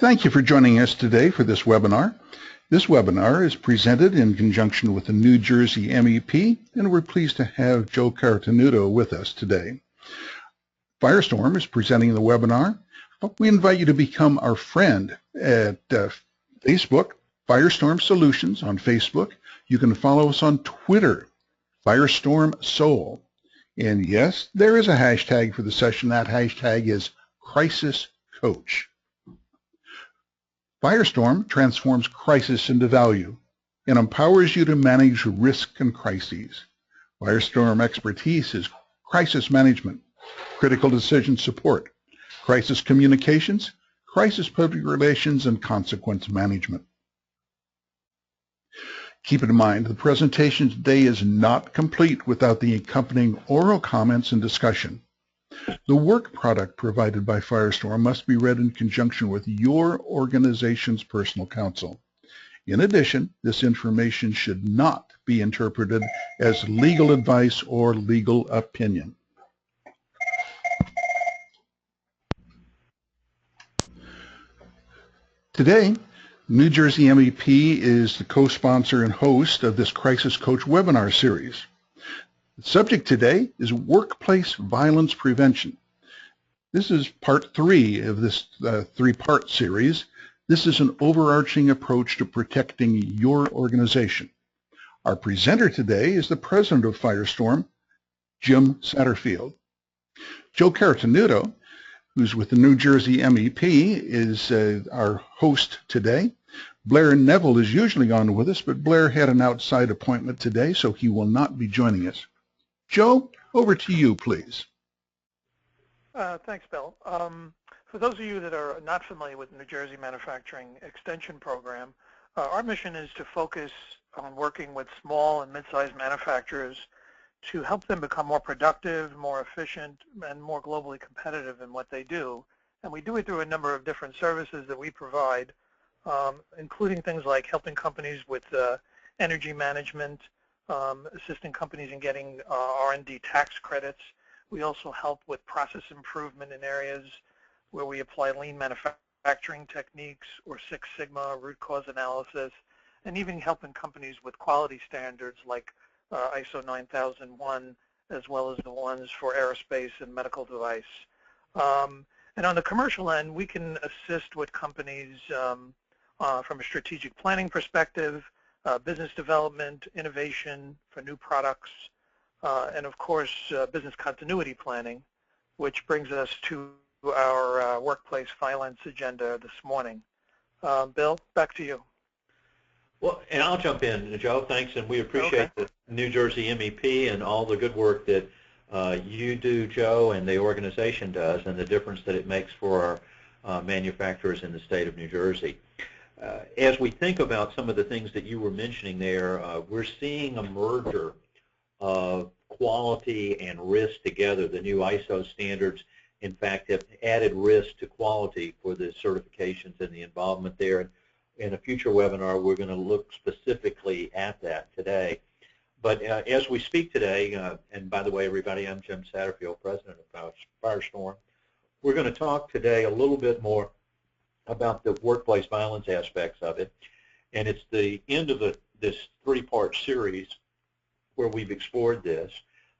Thank you for joining us today for this webinar. This webinar is presented in conjunction with the New Jersey MEP, and we're pleased to have Joe Cartenuto with us today. Firestorm is presenting the webinar. We invite you to become our friend at Facebook, Firestorm Solutions on Facebook. You can follow us on Twitter, Firestorm Soul. And yes, there is a hashtag for the session. That hashtag is Crisis Coach. Firestorm transforms crisis into value and empowers you to manage risk and crises. Firestorm expertise is crisis management, critical decision support, crisis communications, crisis public relations, and consequence management. Keep in mind, the presentation today is not complete without the accompanying oral comments and discussion. The work product provided by Firestorm must be read in conjunction with your organization's personal counsel. In addition, this information should not be interpreted as legal advice or legal opinion. Today, New Jersey MEP is the co-sponsor and host of this Crisis Coach webinar series. The subject today is workplace violence prevention. This is part 3 of this three-part series. This is an overarching approach to protecting your organization. Our presenter today is the president of Firestorm, Jim Satterfield. Joe Cartenuto, who's with the New Jersey MEP, is our host today. Blair Neville is usually on with us, but Blair had an outside appointment today, so he will not be joining us. Joe, over to you, please. Thanks, Bill. For those of you that are not familiar with the New Jersey Manufacturing Extension Program, our mission is to focus on working with small and mid-sized manufacturers to help them become more productive, more efficient, and more globally competitive in what they do. And we do it through a number of different services that we provide, including things like helping companies with energy management, assisting companies in getting R&D tax credits. We also help with process improvement in areas where we apply lean manufacturing techniques or Six Sigma root cause analysis, and even helping companies with quality standards like ISO 9001, as well as the ones for aerospace and medical device. And on the commercial end, we can assist with companies from a strategic planning perspective, business development, innovation for new products, and of course, business continuity planning, which brings us to our workplace violence agenda this morning. Bill, back to you. Well, and I'll jump in, Joe. Thanks, and we appreciate the New Jersey MEP and all the good work that you do, Joe, and the organization does, and the difference that it makes for our manufacturers in the state of New Jersey. As we think about some of the things that you were mentioning there, we're seeing a merger of quality and risk together. The new ISO standards, in fact, have added risk to quality for the certifications and the involvement there. In a future webinar, we're going to look specifically at that today. But as we speak today, and by the way, everybody, I'm Jim Satterfield, president of Firestorm. We're going to talk today a little bit more about the workplace violence aspects of it. And it's the end of this three-part series where we've explored this.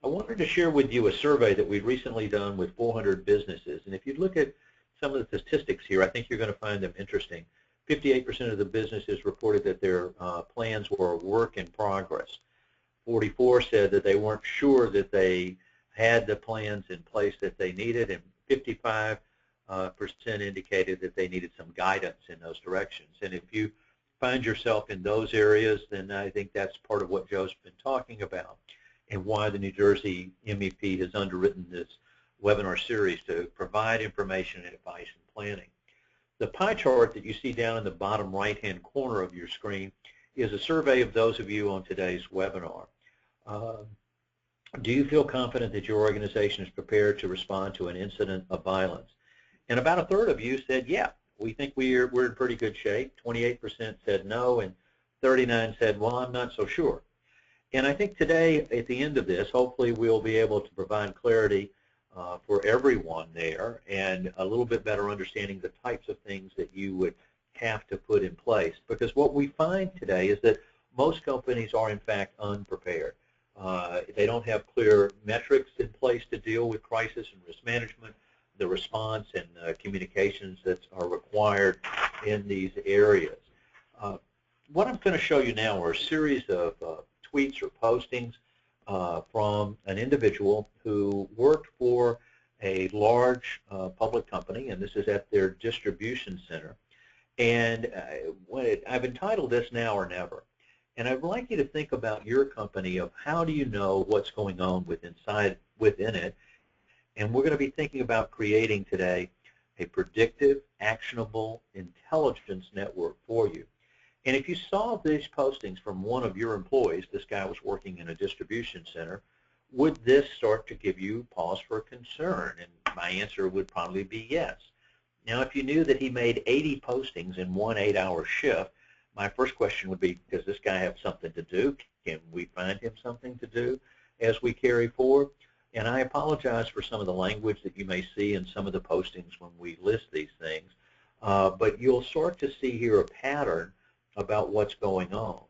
I wanted to share with you a survey that we've recently done with 400 businesses. And if you look at some of the statistics here, I think you're going to find them interesting. 58% of the businesses reported that their plans were a work in progress. 44 said that they weren't sure that they had the plans in place that they needed, and 55% indicated that they needed some guidance in those directions. And if you find yourself in those areas, then I think that's part of what Joe's been talking about and why the New Jersey MEP has underwritten this webinar series to provide information and advice and planning. The pie chart that you see down in the bottom right-hand corner of your screen is a survey of those of you on today's webinar. Do you feel confident that your organization is prepared to respond to an incident of violence? And about a third of you said, yeah, we think we're in pretty good shape. 28% said no, and 39% said, well, I'm not so sure. And I think today, at the end of this, hopefully we'll be able to provide clarity for everyone there, and a little bit better understanding the types of things that you would have to put in place. Because what we find today is that most companies are, in fact, unprepared. They don't have clear metrics in place to deal with crisis and risk management, the response and communications that are required in these areas. What I'm going to show you now are a series of tweets or postings from an individual who worked for a large public company, and this is at their distribution center. And I've entitled this Now or Never. And I'd like you to think about your company of how do you know what's going on within it. And we're going to be thinking about creating today a predictive, actionable intelligence network for you. And if you saw these postings from one of your employees, this guy was working in a distribution center, would this start to give you pause for concern? And my answer would probably be yes. Now, if you knew that he made 80 postings in one 8-hour shift, my first question would be, does this guy have something to do? Can we find him something to do as we carry forward? And I apologize for some of the language that you may see in some of the postings when we list these things, but you'll start to see here a pattern about what's going on.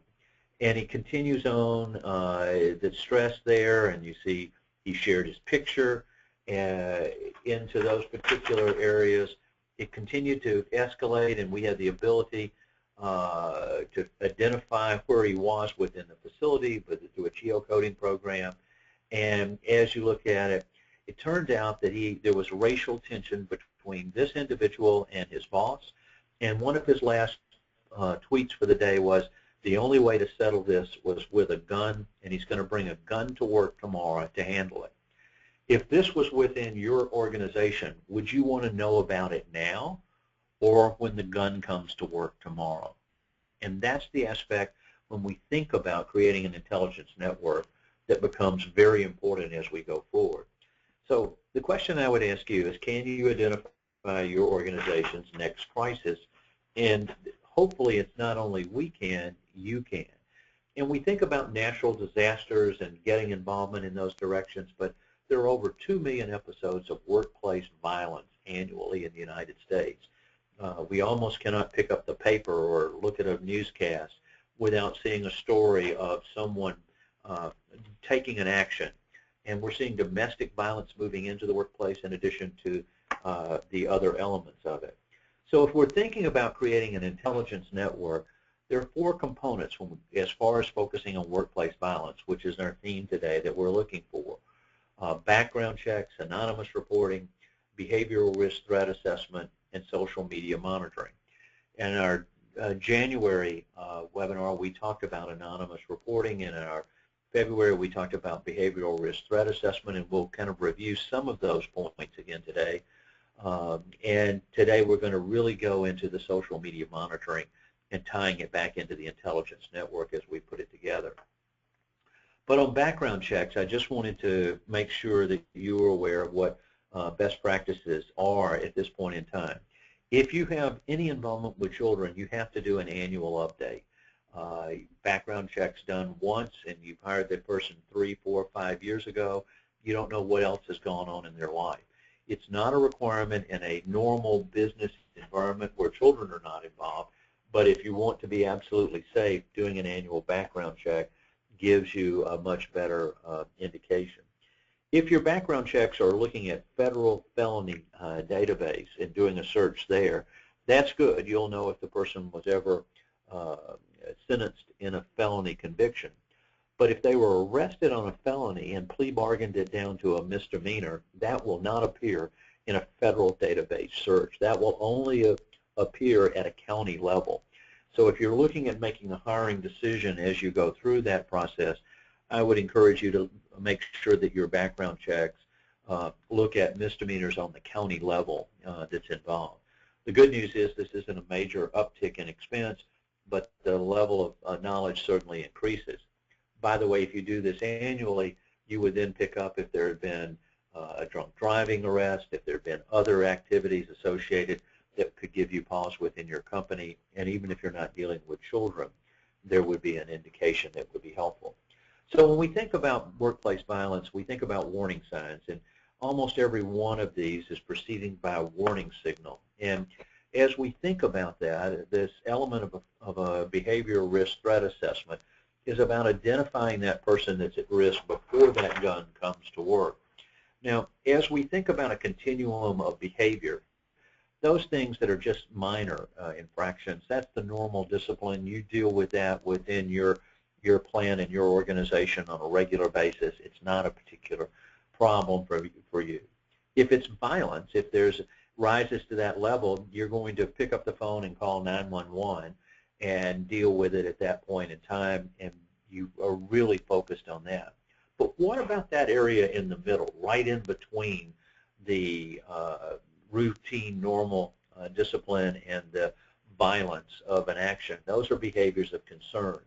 And he continues on the stress there, and you see he shared his picture into those particular areas. It continued to escalate, and we had the ability to identify where he was within the facility through a geocoding program. And as you look at it, it turned out that there was racial tension between this individual and his boss. And one of his last tweets for the day was, the only way to settle this was with a gun, and he's going to bring a gun to work tomorrow to handle it. If this was within your organization, would you want to know about it now or when the gun comes to work tomorrow? And that's the aspect when we think about creating an intelligence network that becomes very important as we go forward. So the question I would ask you is, can you identify your organization's next crisis? And hopefully it's not only we can, you can. And we think about natural disasters and getting involvement in those directions, but there are over 2 million episodes of workplace violence annually in the United States. We almost cannot pick up the paper or look at a newscast without seeing a story of someone taking an action. And we're seeing domestic violence moving into the workplace in addition to the other elements of it. So if we're thinking about creating an intelligence network, there are 4 components as far as focusing on workplace violence, which is our theme today that we're looking for. Background checks, anonymous reporting, behavioral risk threat assessment, and social media monitoring. In our January webinar, we talked about anonymous reporting, and in our February, we talked about behavioral risk threat assessment, and we'll kind of review some of those points again today. And today, we're going to really go into the social media monitoring and tying it back into the intelligence network as we put it together. But on background checks, I just wanted to make sure that you are aware of what best practices are at this point in time. If you have any involvement with children, you have to do an annual update. Background checks done once, and you've hired that person 3, 4, 5 years ago, you don't know what else has gone on in their life. It's not a requirement in a normal business environment where children are not involved, but if you want to be absolutely safe, doing an annual background check gives you a much better indication. If your background checks are looking at federal felony database and doing a search there, that's good. You'll know if the person was ever sentenced in a felony conviction. But if they were arrested on a felony and plea bargained it down to a misdemeanor, that will not appear in a federal database search. That will only appear at a county level. So if you're looking at making a hiring decision as you go through that process, I would encourage you to make sure that your background checks look at misdemeanors on the county level that's involved. The good news is this isn't a major uptick in expense, but the level of knowledge certainly increases. By the way, if you do this annually, you would then pick up if there had been a drunk driving arrest, if there had been other activities associated that could give you pause within your company, and even if you're not dealing with children, there would be an indication that would be helpful. So when we think about workplace violence, we think about warning signs, and almost every one of these is preceded by a warning signal. And as we think about that, this element of a behavioral risk threat assessment is about identifying that person that's at risk before that gun comes to work. Now, as we think about a continuum of behavior, those things that are just minor infractions, that's the normal discipline. You deal with that within your plan and your organization on a regular basis. It's not a particular problem for you. If it's violence, if there's rises to that level, you're going to pick up the phone and call 911 and deal with it at that point in time, and you are really focused on that. But what about that area in the middle, right in between the routine, normal discipline and the violence of an action? Those are behaviors of concern.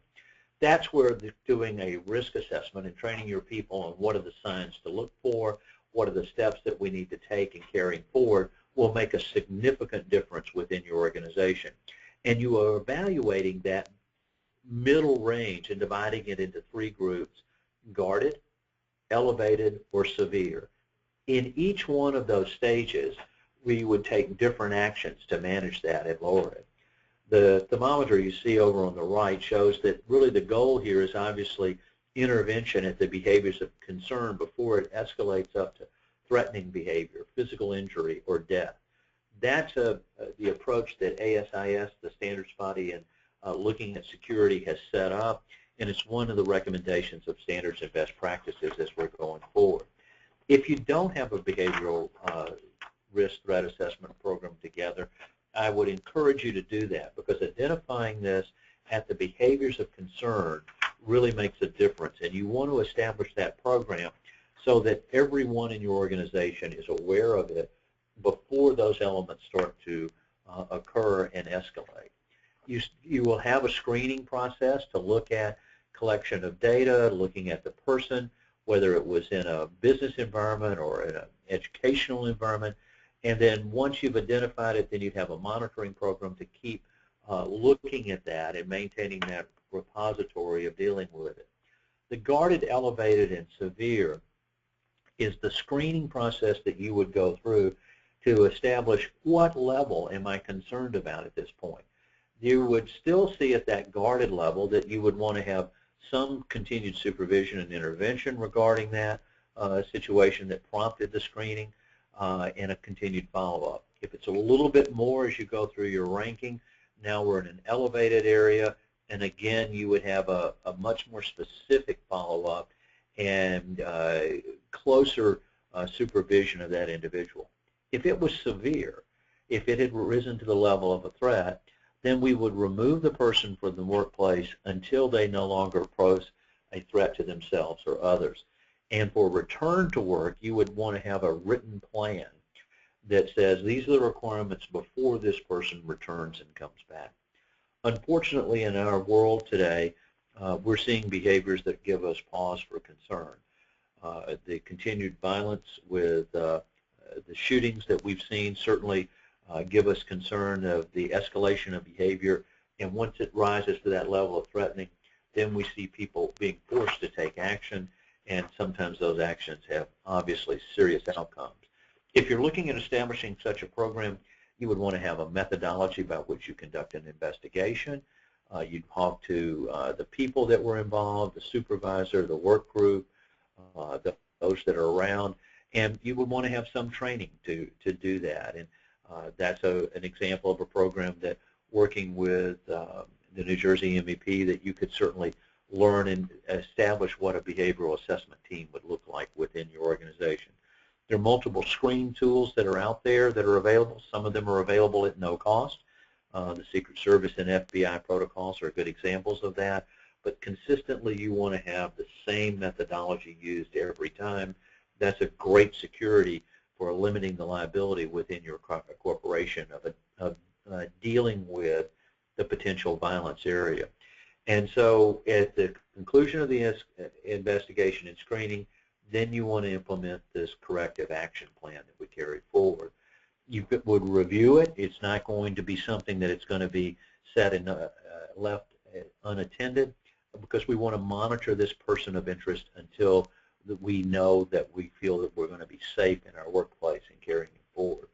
That's where doing a risk assessment and training your people on what are the signs to look for, what are the steps that we need to take and carrying forward will make a significant difference within your organization. And you are evaluating that middle range and dividing it into 3 groups: guarded, elevated, or severe. In each one of those stages, we would take different actions to manage that and lower it. The thermometer you see over on the right shows that really the goal here is obviously intervention at the behaviors of concern before it escalates up to threatening behavior, physical injury, or death. That's the approach that ASIS, the standards body, and looking at security has set up, and it's one of the recommendations of standards and best practices as we're going forward. If you don't have a behavioral risk threat assessment program together, I would encourage you to do that, because identifying this at the behaviors of concern really makes a difference, and you want to establish that program so that everyone in your organization is aware of it before those elements start to occur and escalate. You will have a screening process to look at collection of data, looking at the person, whether it was in a business environment or in an educational environment. And then once you've identified it, then you'd have a monitoring program to keep looking at that and maintaining that repository of dealing with it. The guarded, elevated, and severe is the screening process that you would go through to establish what level am I concerned about at this point. You would still see at that guarded level that you would want to have some continued supervision and intervention regarding that situation that prompted the screening, and a continued follow-up. If it's a little bit more as you go through your ranking, now we're in an elevated area, and again you would have a much more specific follow-up and closer supervision of that individual. If it was severe, if it had risen to the level of a threat, then we would remove the person from the workplace until they no longer pose a threat to themselves or others. And for return to work, you would want to have a written plan that says these are the requirements before this person returns and comes back. Unfortunately, in our world today, we're seeing behaviors that give us pause for concern. The continued violence with the shootings that we've seen certainly give us concern of the escalation of behavior, and once it rises to that level of threatening, then we see people being forced to take action, and sometimes those actions have obviously serious outcomes. If you're looking at establishing such a program, you would want to have a methodology by which you conduct an investigation. You'd talk to the people that were involved, the supervisor, the work group, those that are around, and you would want to have some training to do that. And that's an example of a program that, working with the New Jersey MEP, that you could certainly learn and establish what a behavioral assessment team would look like within your organization. There are multiple screening tools that are out there that are available. Some of them are available at no cost. The Secret Service and FBI protocols are good examples of that. But consistently, you want to have the same methodology used every time. That's a great security for limiting the liability within your corporation of dealing with the potential violence area. And so at the conclusion of the investigation and screening, then you want to implement this corrective action plan that we carry forward. You would review it. It's not going to be something that it's going to be set and left unattended, because we want to monitor this person of interest until that we know that we feel that we're going to be safe in our workplace and carrying it forward.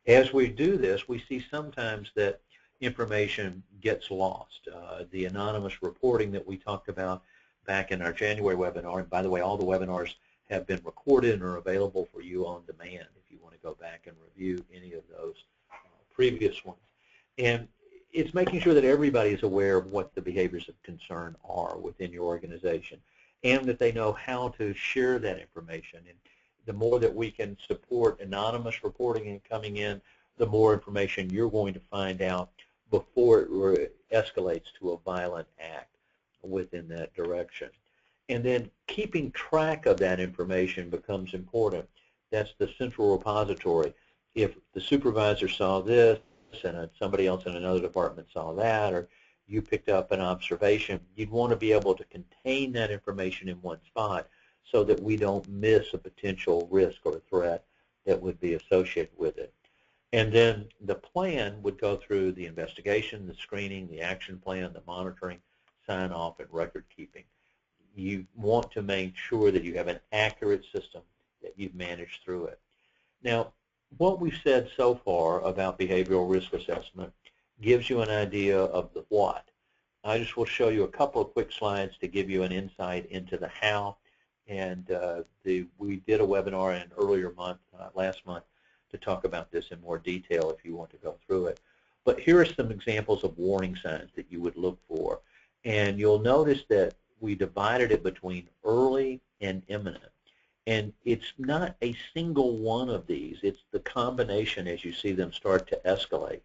As we do this, we see sometimes that information gets lost. The anonymous reporting that we talked about back in our January webinar, and by the way, all the webinars have been recorded and are available for you on demand if you want to go back and review any of those previous ones. And it's making sure that everybody is aware of what the behaviors of concern are within your organization and that they know how to share that information. And the more that we can support anonymous reporting and coming in, the more information you're going to find out before it escalates to a violent act within that direction. And then keeping track of that information becomes important. That's the central repository. If the supervisor saw this and somebody else in another department saw that, or you picked up an observation, you'd want to be able to contain that information in one spot so that we don't miss a potential risk or threat that would be associated with it. And then the plan would go through the investigation, the screening, the action plan, the monitoring, sign-off, and record keeping. You want to make sure that you have an accurate system, that you've managed through it. Now, what we've said so far about behavioral risk assessment gives you an idea of the what. I just will show you a couple of quick slides to give you an insight into the how. And we did a webinar in an earlier month, last month, to talk about this in more detail if you want to go through it. But here are some examples of warning signs that you would look for. And you'll notice that we divided it between early and imminent. And it's not a single one of these. It's the combination as you see them start to escalate.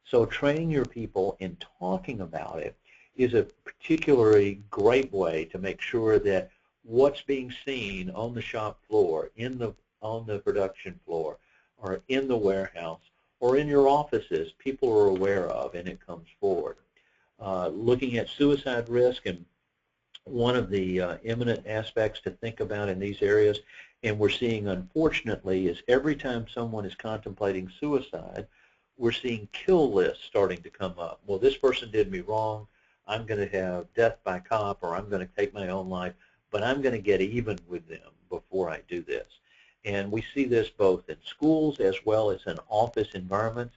So training your people in talking about it is a particularly great way to make sure that what's being seen on the shop floor, on the production floor, or in the warehouse, or in your offices, people are aware of and it comes forward. Looking at suicide risk, and one of the imminent aspects to think about in these areas, and we're seeing unfortunately, is every time someone is contemplating suicide, we're seeing kill lists starting to come up. Well, this person did me wrong, I'm going to have death by cop, or I'm going to take my own life, but I'm going to get even with them before I do this. And we see this both in schools as well as in office environments.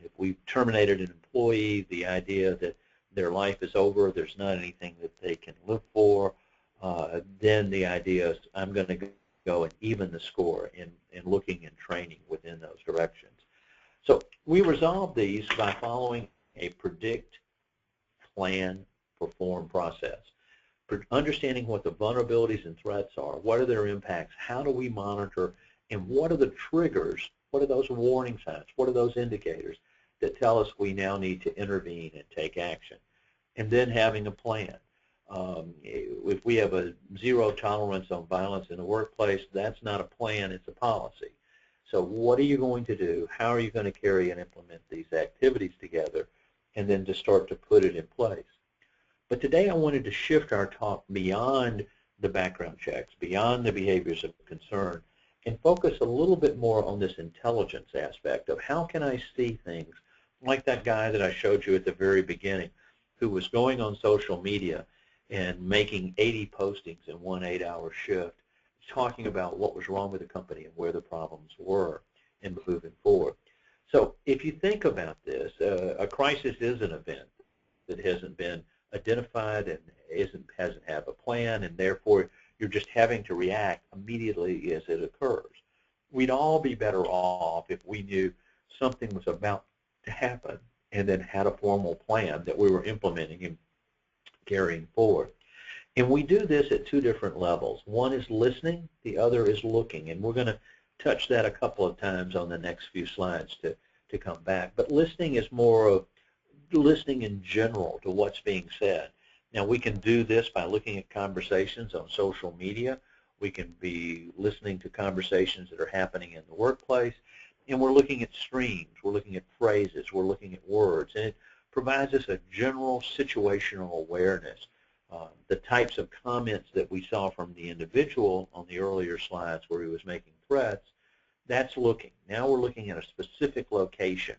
If we've terminated an employee, the idea that their life is over, there's not anything that they can live for, then the idea is I'm going to go and even the score in looking and training within those directions. So we resolve these by following a predict, plan, perform process. Understanding what the vulnerabilities and threats are, what are their impacts, how do we monitor, and what are the triggers, what are those warning signs, what are those indicators that tell us we now need to intervene and take action. And then having a plan. If we have a zero tolerance on violence in the workplace, that's not a plan, it's a policy. So what are you going to do? How are you going to carry and implement these activities together, and then to start to put it in place? But today I wanted to shift our talk beyond the background checks, beyond the behaviors of concern, and focus a little bit more on this intelligence aspect of how can I see things like that guy that I showed you at the very beginning who was going on social media and making 80 postings in one 8-hour shift, talking about what was wrong with the company and where the problems were and moving forward. So if you think about this, a crisis is an event that hasn't been identified and hasn't had a plan, and therefore you're just having to react immediately as it occurs. We'd all be better off if we knew something was about to happen and then had a formal plan that we were implementing and carrying forward. And we do this at two different levels. One is listening, the other is looking, and we're going to touch that a couple of times on the next few slides to come back. But listening is more of listening in general to what's being said. Now, we can do this by looking at conversations on social media. We can be listening to conversations that are happening in the workplace, and we're looking at streams, we're looking at phrases, we're looking at words, and it provides us a general situational awareness. The types of comments that we saw from the individual on the earlier slides where he was making threats, that's looking. Now we're looking at a specific location.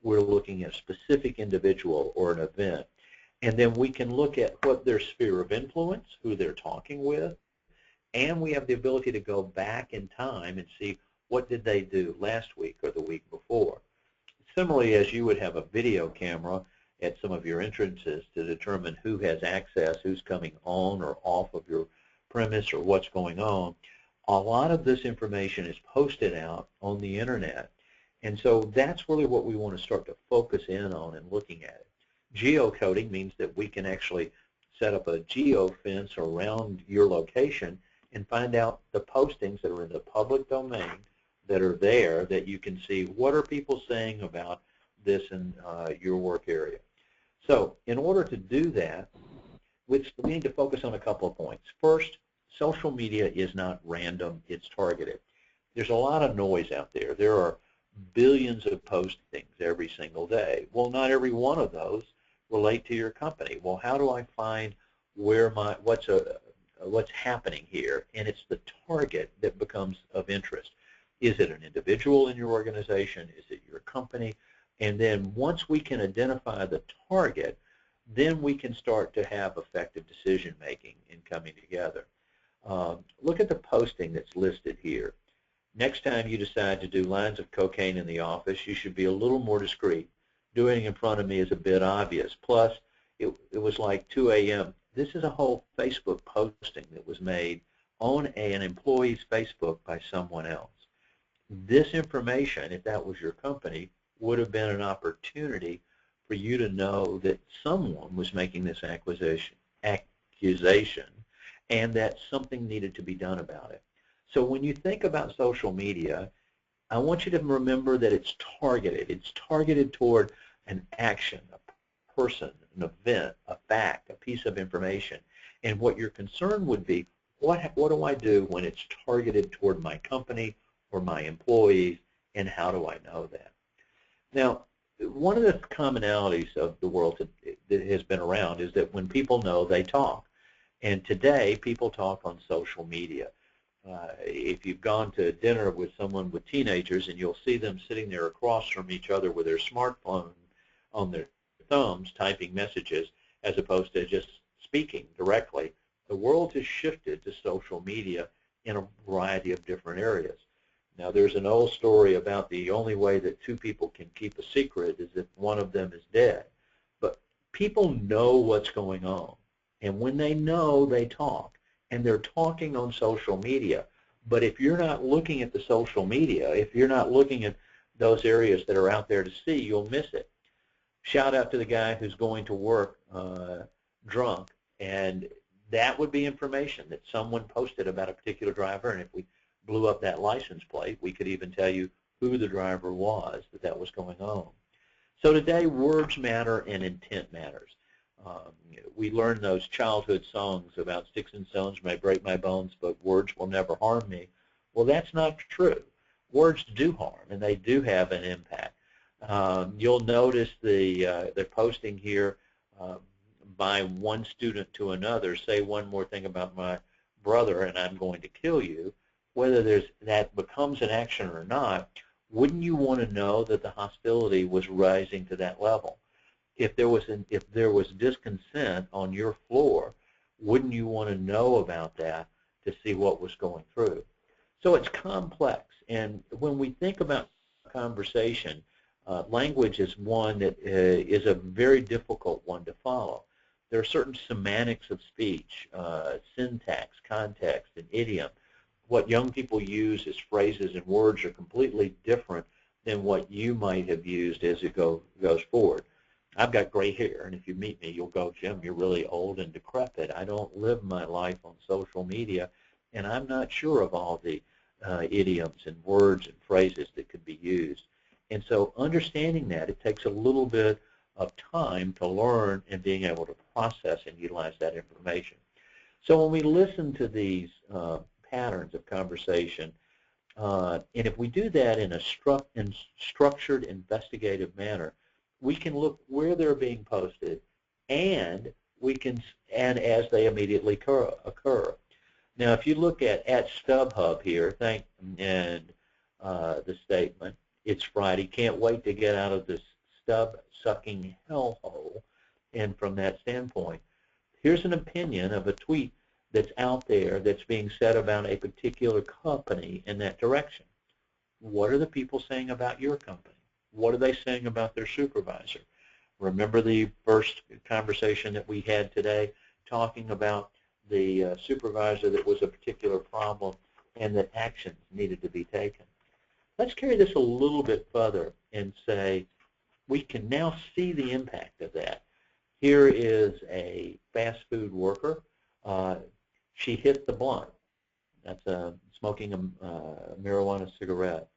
We're looking at a specific individual or an event. And then we can look at what their sphere of influence, who they're talking with, and we have the ability to go back in time and see what did they do last week or the week before. Similarly, as you would have a video camera at some of your entrances to determine who has access, who's coming on or off of your premise or what's going on, a lot of this information is posted out on the internet. And so that's really what we want to start to focus in on and looking at it. Geocoding means that we can actually set up a geofence around your location and find out the postings that are in the public domain that are there that you can see what are people saying about this in your work area. So in order to do that, we need to focus on a couple of points. First, social media is not random, it's targeted. There's a lot of noise out there. There are billions of postings every single day. Well, not every one of those relate to your company. Well, how do I find where what's happening here? And it's the target that becomes of interest. Is it an individual in your organization? Is it your company? And then once we can identify the target, then we can start to have effective decision making in coming together. Look at the posting that's listed here. Next time you decide to do lines of cocaine in the office, you should be a little more discreet. Doing it in front of me is a bit obvious. Plus, it was like 2 a.m. This is a whole Facebook posting that was made on an employee's Facebook by someone else. This information, if that was your company, would have been an opportunity for you to know that someone was making this accusation and that something needed to be done about it. So when you think about social media, I want you to remember that it's targeted. It's targeted toward an action, a person, an event, a fact, a piece of information. And what your concern would be, what do I do when it's targeted toward my company or my employees, and how do I know that? Now, one of the commonalities of the world that has been around is that when people know, they talk. And today, people talk on social media. If you've gone to dinner with someone with teenagers and you'll see them sitting there across from each other with their smartphone on their thumbs typing messages as opposed to just speaking directly, the world has shifted to social media in a variety of different areas. Now, there's an old story about the only way that two people can keep a secret is if one of them is dead. But people know what's going on. And when they know, they talk. And they're talking on social media. But if you're not looking at the social media, if you're not looking at those areas that are out there to see, you'll miss it. Shout out to the guy who's going to work drunk. And that would be information that someone posted about a particular driver. And if we blew up that license plate, we could even tell you who the driver was that was going on. So today, words matter and intent matters. We learn those childhood songs about sticks and stones may break my bones, but words will never harm me. Well, that's not true. Words do harm, and they do have an impact. You'll notice the posting here by one student to another, say one more thing about my brother and I'm going to kill you. Whether that becomes an action or not, wouldn't you want to know that the hostility was rising to that level? If there was disconsent on your floor, wouldn't you want to know about that to see what was going through? So it's complex, and when we think about conversation, language is one that is a very difficult one to follow. There are certain semantics of speech, syntax, context, and idiom. What young people use as phrases and words are completely different than what you might have used as it goes forward. I've got gray hair, and if you meet me, you'll go, Jim, you're really old and decrepit. I don't live my life on social media, and I'm not sure of all the idioms and words and phrases that could be used. And so understanding that, it takes a little bit of time to learn and being able to process and utilize that information. So when we listen to these patterns of conversation, and if we do that in a structured, investigative manner, we can look where they're being posted, and as they immediately occur. Now, if you look at StubHub here, and the statement, it's Friday, can't wait to get out of this stub-sucking hellhole. And from that standpoint, here's an opinion of a tweet that's out there that's being said about a particular company in that direction. What are the people saying about your company? What are they saying about their supervisor? Remember the first conversation that we had today talking about the supervisor that was a particular problem and that actions needed to be taken. Let's carry this a little bit further and say we can now see the impact of that. Here is a fast food worker. She hit the blunt. That's smoking a marijuana cigarette.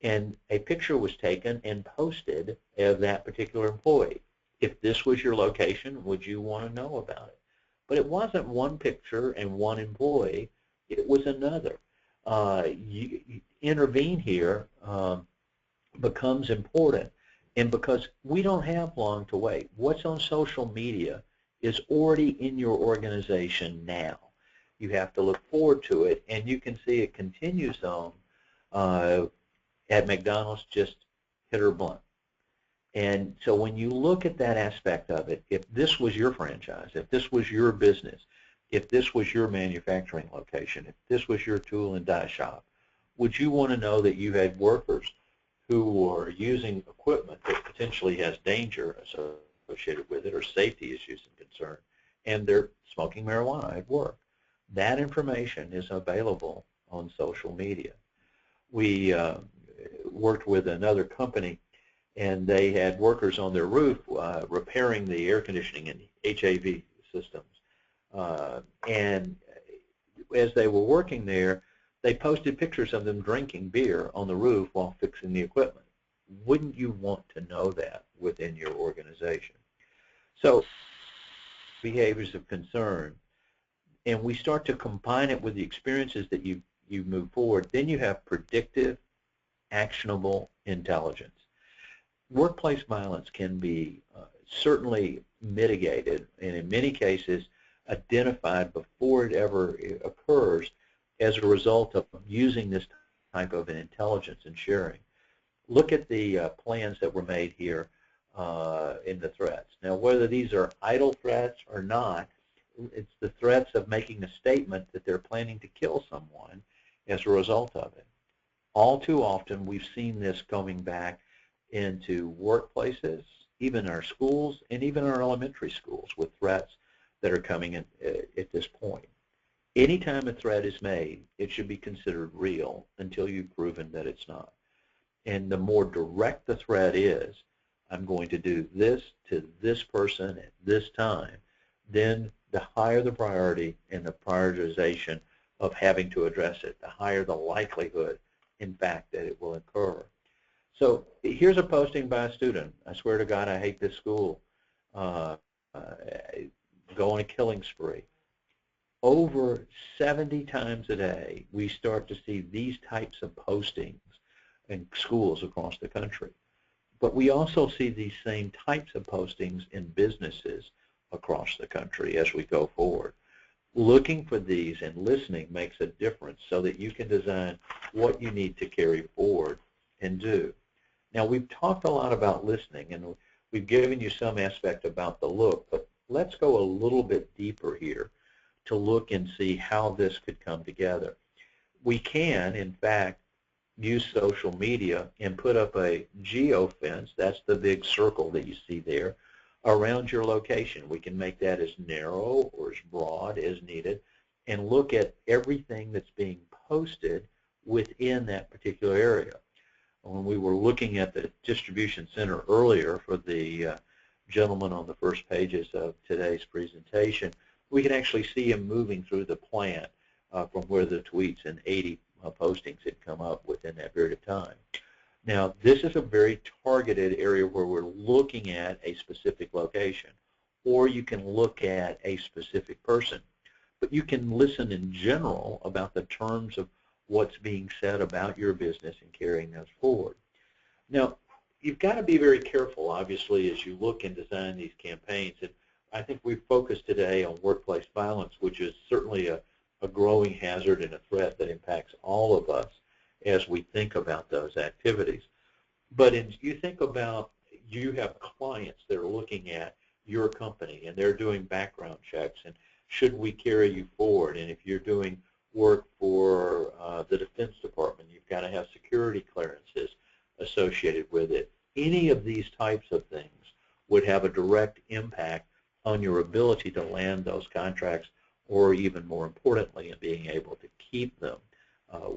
And a picture was taken and posted of that particular employee. If this was your location, would you want to know about it? But it wasn't one picture and one employee. It was another. You intervene here becomes important. And because we don't have long to wait, what's on social media is already in your organization now. You have to look forward to it, and you can see it continues on at McDonald's, just hit her blunt. And so when you look at that aspect of it, if this was your franchise, if this was your business, if this was your manufacturing location, if this was your tool and die shop, would you want to know that you had workers who are using equipment that potentially has danger associated with it or safety issues and concern, and they're smoking marijuana at work? That information is available on social media. We worked with another company, and they had workers on their roof repairing the air conditioning and HAV systems. And as they were working there, they posted pictures of them drinking beer on the roof while fixing the equipment. Wouldn't you want to know that within your organization? So behaviors of concern, and we start to combine it with the experiences that you move forward, then you have predictive, actionable intelligence. Workplace violence can be certainly mitigated, and in many cases identified before it ever occurs as a result of using this type of an intelligence and sharing. Look at the plans that were made here in the threats. Now, whether these are idle threats or not, it's the threats of making a statement that they're planning to kill someone as a result of it. All too often, we've seen this coming back into workplaces, even our schools, and even our elementary schools with threats that are coming in at this point. Anytime a threat is made, it should be considered real until you've proven that it's not. And the more direct the threat is, I'm going to do this to this person at this time, then the higher the priority and the prioritization of having to address it, the higher the likelihood, in fact, that it will occur. So here's a posting by a student. I swear to God, I hate this school. Go on a killing spree. Over 70 times a day, we start to see these types of postings in schools across the country. But we also see these same types of postings in businesses across the country as we go forward. Looking for these and listening makes a difference so that you can design what you need to carry forward and do. Now, we've talked a lot about listening, and we've given you some aspect about the look, but let's go a little bit deeper here to look and see how this could come together. We can, in fact, use social media and put up a geofence, that's the big circle that you see there, around your location. We can make that as narrow or as broad as needed and look at everything that's being posted within that particular area. When we were looking at the distribution center earlier for the gentleman on the first pages of today's presentation, we can actually see him moving through the plant from where the tweets and 80 postings had come up within that period of time. Now, this is a very targeted area where we're looking at a specific location, or you can look at a specific person. But you can listen in general about the terms of what's being said about your business and carrying those forward. Now, you've got to be very careful, obviously, as you look and design these campaigns. And I think we've focused today on workplace violence, which is certainly a growing hazard and a threat that impacts all of us as we think about those activities. But you think about, you have clients that are looking at your company and they're doing background checks and should we carry you forward? And if you're doing work for the Defense Department, you've got to have security clearances associated with it. Any of these types of things would have a direct impact on your ability to land those contracts, or even more importantly, in being able to keep them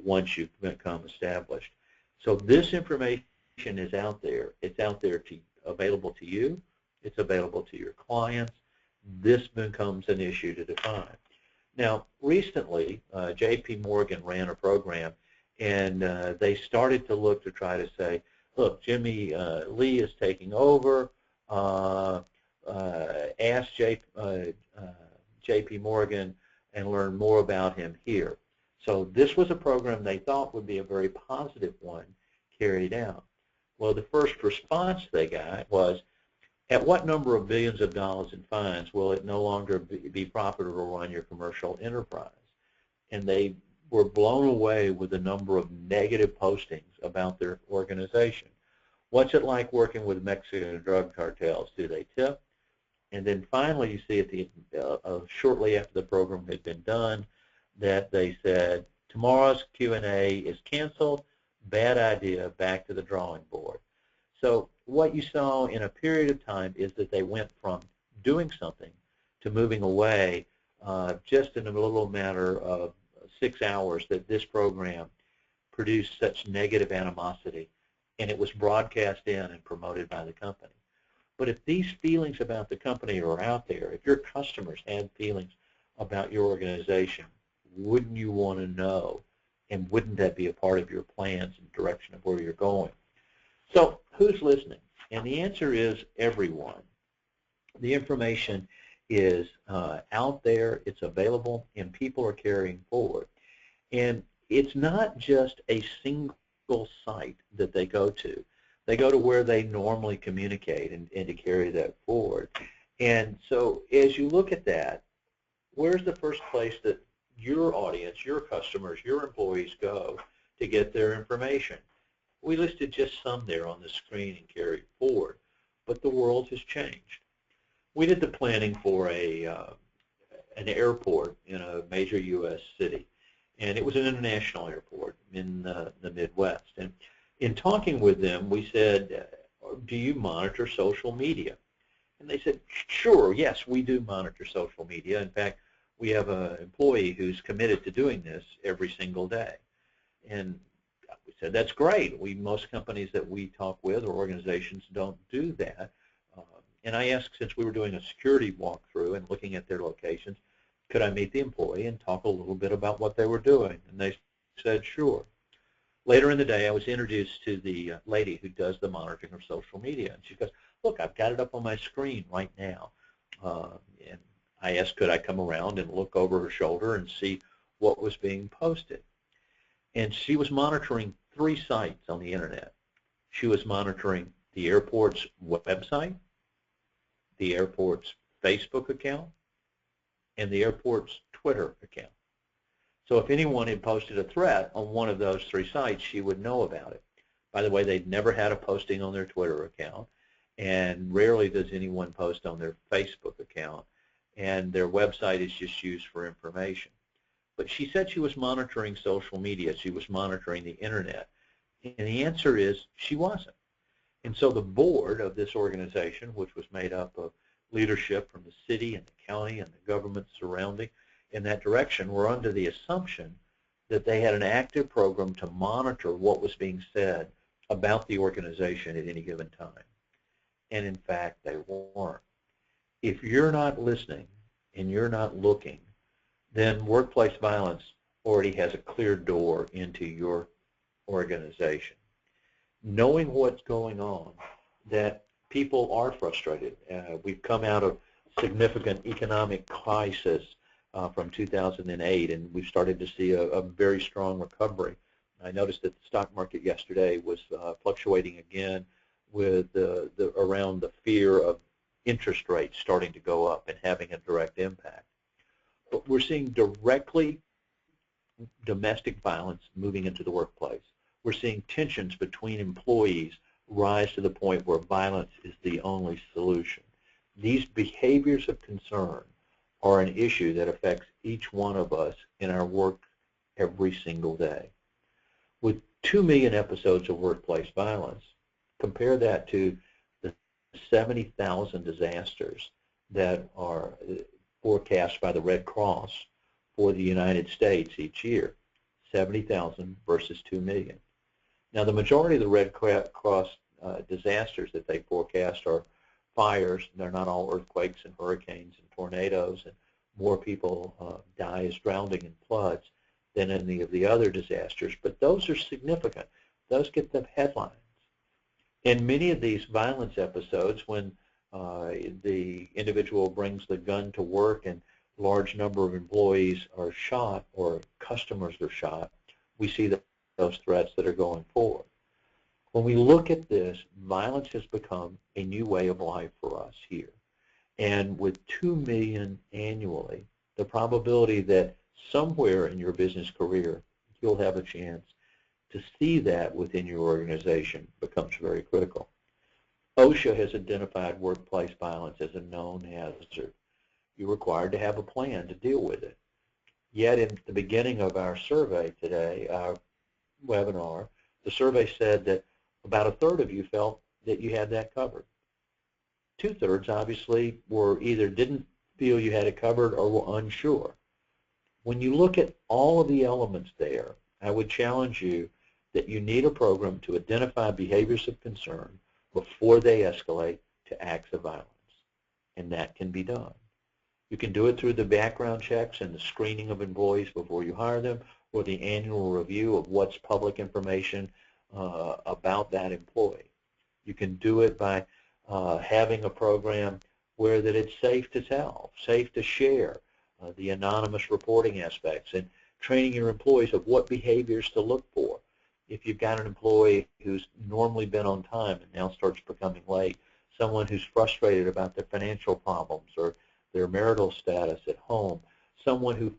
once you've become established. So this information is out there. It's out there available to you. It's available to your clients. This becomes an issue to define. Now, recently, J.P. Morgan ran a program, and they started to look to try to say, look, Jimmy Lee is taking over. Ask J.P. Morgan and learn more about him here. So this was a program they thought would be a very positive one carried out. Well, the first response they got was, at what number of billions of dollars in fines will it no longer be profitable to run your commercial enterprise? And they were blown away with the number of negative postings about their organization. What's it like working with Mexican drug cartels? Do they tip? And then finally, you see at the shortly after the program had been done, that they said, tomorrow's Q&A is canceled, bad idea, back to the drawing board. So what you saw in a period of time is that they went from doing something to moving away just in a little matter of 6 hours, that this program produced such negative animosity, and it was broadcast in and promoted by the company. But if these feelings about the company are out there, if your customers had feelings about your organization, wouldn't you want to know, and wouldn't that be a part of your plans and direction of where you're going? So who's listening? And the answer is everyone. The information is out there, it's available, and people are carrying forward. And it's not just a single site that they go to. They go to where they normally communicate and to carry that forward. And so as you look at that, where's the first place that your audience, your customers, your employees go to get their information? We listed just some there on the screen and carried forward, but the world has changed. We did the planning for an airport in a major U.S. city, and it was an international airport in the Midwest. And in talking with them, we said, do you monitor social media? And they said, sure, yes, we do monitor social media. In fact, we have an employee who's committed to doing this every single day. And we said, that's great. Most companies that we talk with or organizations don't do that. And I asked, since we were doing a security walkthrough and looking at their locations, could I meet the employee and talk a little bit about what they were doing? And they said, sure. Later in the day, I was introduced to the lady who does the monitoring of social media. And she goes, look, I've got it up on my screen right now. And I asked, could I come around and look over her shoulder and see what was being posted? And she was monitoring 3 sites on the internet. She was monitoring the airport's website, the airport's Facebook account, and the airport's Twitter account. So if anyone had posted a threat on one of those 3 sites, she would know about it. By the way, they'd never had a posting on their Twitter account, and rarely does anyone post on their Facebook account, and their website is just used for information. But she said she was monitoring social media, she was monitoring the internet, and the answer is she wasn't. And so the board of this organization, which was made up of leadership from the city and the county and the government surrounding in that direction, were under the assumption that they had an active program to monitor what was being said about the organization at any given time. And in fact, they weren't. If you're not listening and you're not looking, then workplace violence already has a clear door into your organization. Knowing what's going on, that people are frustrated. We've come out of significant economic crisis from 2008, and we've started to see a very strong recovery. I noticed that the stock market yesterday was fluctuating again with around the fear of interest rates starting to go up and having a direct impact. But we're seeing directly domestic violence moving into the workplace. We're seeing tensions between employees rise to the point where violence is the only solution. These behaviors of concern are an issue that affects each one of us in our work every single day. With 2 million episodes of workplace violence, compare that to the 70,000 disasters that are forecast by the Red Cross for the United States each year. 70,000 versus 2 million. Now, the majority of the Red Cross disasters that they forecast are fires. They're not all earthquakes and hurricanes and tornadoes, and more people die as drowning in floods than any of the other disasters, but those are significant. Those get the headlines. In many of these violence episodes, when the individual brings the gun to work and large number of employees are shot or customers are shot, we see those threats that are going forward. When we look at this, violence has become a new way of life for us here. And with 2 million annually, the probability that somewhere in your business career you'll have a chance to see that within your organization becomes very critical. OSHA has identified workplace violence as a known hazard. You're required to have a plan to deal with it. Yet in the beginning of our survey today, our webinar, the survey said that about a third of you felt that you had that covered. 2/3 obviously were either didn't feel you had it covered or were unsure. When you look at all of the elements there, I would challenge you that you need a program to identify behaviors of concern before they escalate to acts of violence, and that can be done. You can do it through the background checks and the screening of employees before you hire them, or the annual review of what's public information about that employee. You can do it by having a program where that it's safe to tell, safe to share, the anonymous reporting aspects, and training your employees of what behaviors to look for. If you've got an employee who's normally been on time and now starts becoming late, someone who's frustrated about their financial problems or their marital status at home, someone who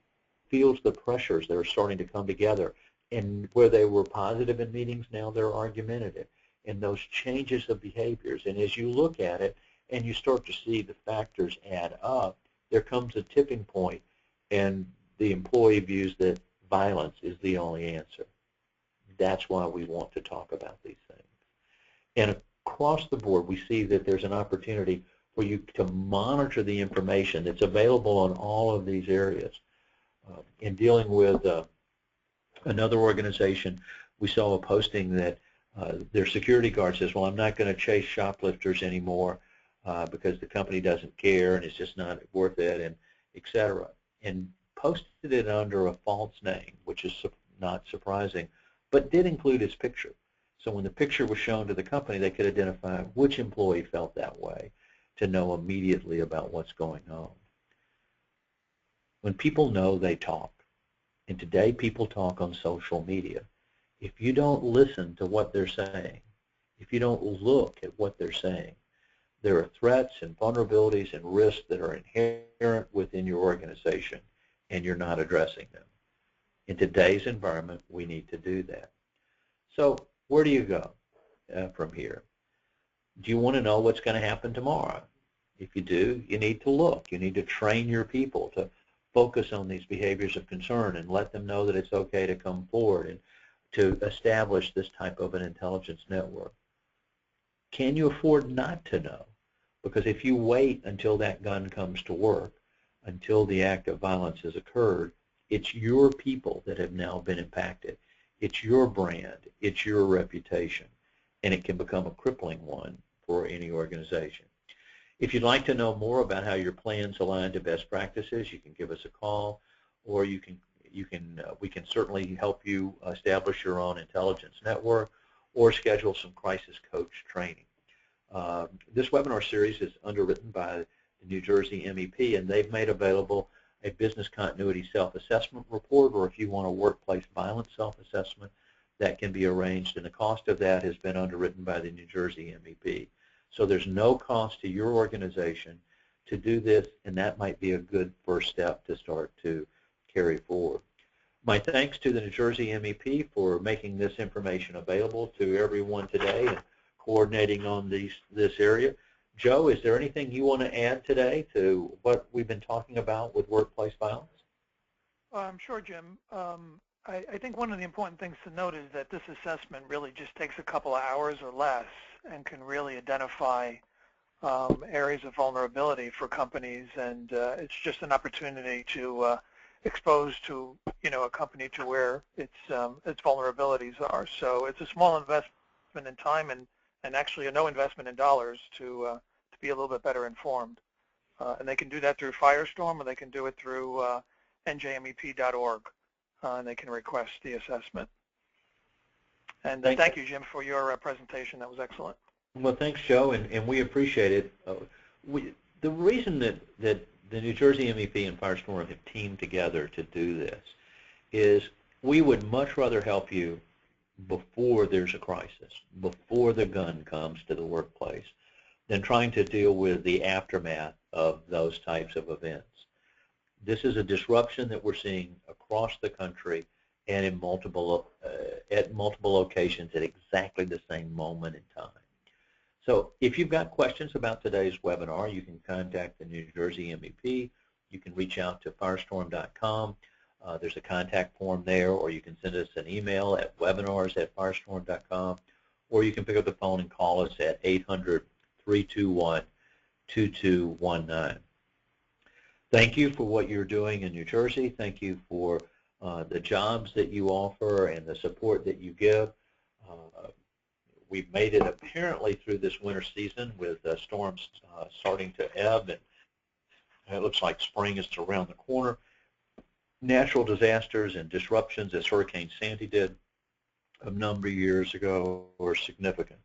feels the pressures that are starting to come together, and where they were positive in meetings, now they're argumentative, and those changes of behaviors. And as you look at it and you start to see the factors add up, there comes a tipping point, and the employee views that violence is the only answer. That's why we want to talk about these things. And across the board, we see that there's an opportunity for you to monitor the information that's available in all of these areas. In dealing with another organization, we saw a posting that their security guard says, well, I'm not going to chase shoplifters anymore because the company doesn't care and it's just not worth it, and et cetera, and posted it under a false name, which is not surprising, but did include his picture. So when the picture was shown to the company, they could identify which employee felt that way to know immediately about what's going on. When people know, they talk. And today people talk on social media. If you don't listen to what they're saying, if you don't look at what they're saying, there are threats and vulnerabilities and risks that are inherent within your organization, and you're not addressing them. In today's environment, we need to do that. So where do you go from here? Do you want to know what's going to happen tomorrow? If you do, you need to look. You need to train your people to focus on these behaviors of concern and let them know that it's okay to come forward and to establish this type of an intelligence network. Can you afford not to know? Because if you wait until that gun comes to work, until the act of violence has occurred, it's your people that have now been impacted. It's your brand, it's your reputation, and it can become a crippling one for any organization. If you'd like to know more about how your plans align to best practices, you can give us a call, or we can certainly help you establish your own intelligence network or schedule some crisis coach training. This webinar series is underwritten by the New Jersey MEP, and they've made available a business continuity self-assessment report, or if you want a workplace violence self-assessment, that can be arranged, and the cost of that has been underwritten by the New Jersey MEP. So there's no cost to your organization to do this, and that might be a good first step to start to carry forward. My thanks to the New Jersey MEP for making this information available to everyone today and coordinating on this area. Joe, is there anything you want to add today to what we've been talking about with workplace violence? Sure, Jim. I think one of the important things to note is that this assessment really just takes a couple of hours or less and can really identify areas of vulnerability for companies, and it's just an opportunity to expose to a company to where its vulnerabilities are. So it's a small investment in time and actually no investment in dollars to be a little bit better informed. And they can do that through Firestorm, or they can do it through NJMEP.org, and they can request the assessment. And thank you, Jim, for your presentation. That was excellent. Well, thanks, Joe, and we appreciate it. The reason that the New Jersey MEP and Firestorm have teamed together to do this is we would much rather help you before there's a crisis, before the gun comes to the workplace, than trying to deal with the aftermath of those types of events. This is a disruption that we're seeing across the country and in multiple locations at exactly the same moment in time. So if you've got questions about today's webinar, you can contact the New Jersey MEP. You can reach out to firestorm.com. There's a contact form there, or you can send us an email at webinars@firestorm.com, or you can pick up the phone and call us at 800-321-2219. Thank you for what you're doing in New Jersey. Thank you for the jobs that you offer and the support that you give. We've made it apparently through this winter season with storms starting to ebb, and it looks like spring is around the corner. Natural disasters and disruptions, as Hurricane Sandy did a number of years ago, are significant.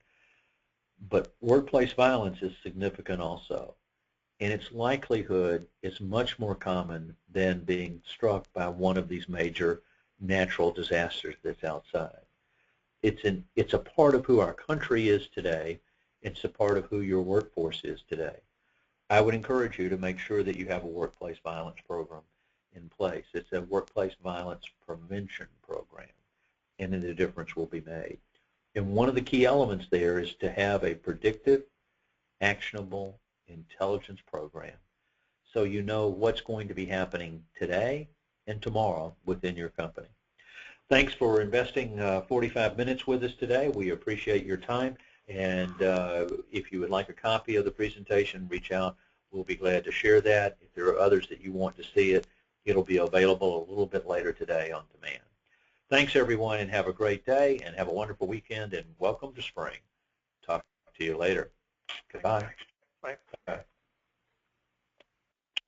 But workplace violence is significant also, and its likelihood is much more common than being struck by one of these major natural disasters that's outside. It's a part of who our country is today. It's a part of who your workforce is today. I would encourage you to make sure that you have a workplace violence program in place. It's a workplace violence prevention program, and then the difference will be made. And one of the key elements there is to have a predictive, actionable intelligence program, so you know what's going to be happening today and tomorrow within your company. Thanks for investing 45 minutes with us today. We appreciate your time, and if you would like a copy of the presentation, reach out. We'll be glad to share that. If there are others that you want to see it, it'll be available a little bit later today on demand. Thanks, everyone, and have a great day, and have a wonderful weekend, and welcome to spring. Talk to you later. Goodbye. Bye. Bye.